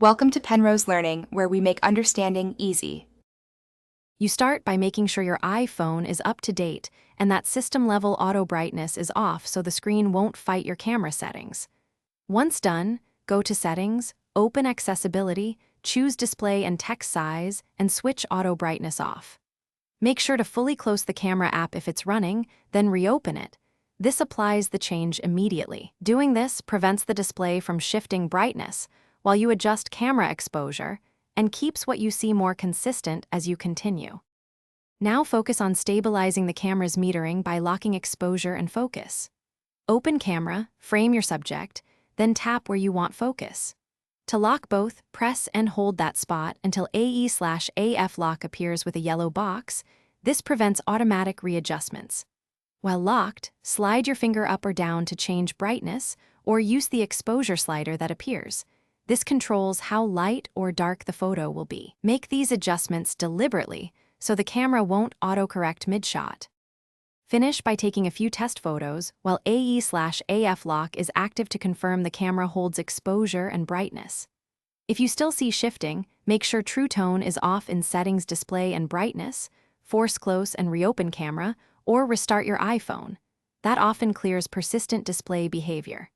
Welcome to Penrose Learning, where we make understanding easy. You start by making sure your iPhone is up to date and that system-level auto brightness is off so the screen won't fight your camera settings. Once done, go to Settings, open Accessibility, choose Display and Text Size, and switch auto brightness off. Make sure to fully close the camera app if it's running, then reopen it. This applies the change immediately. Doing this prevents the display from shifting brightness while you adjust camera exposure and keeps what you see more consistent as you continue. Now focus on stabilizing the camera's metering by locking exposure and focus. Open camera, frame your subject, then tap where you want focus. To lock both, press and hold that spot until AE/AF lock appears with a yellow box. This prevents automatic readjustments. While locked, slide your finger up or down to change brightness or use the exposure slider that appears. This controls how light or dark the photo will be. Make these adjustments deliberately so the camera won't autocorrect mid-shot. Finish by taking a few test photos while AE/AF lock is active to confirm the camera holds exposure and brightness. If you still see shifting, make sure True Tone is off in Settings, Display and Brightness, force close and reopen camera, or restart your iPhone. That often clears persistent display behavior.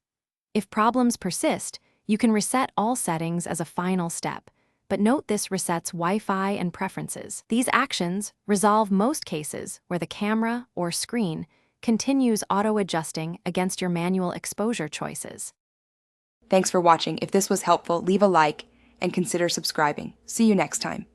If problems persist, you can reset all settings as a final step, but note this resets Wi-Fi and preferences. These actions resolve most cases where the camera or screen continues auto-adjusting against your manual exposure choices. Thanks for watching. If this was helpful, leave a like and consider subscribing. See you next time.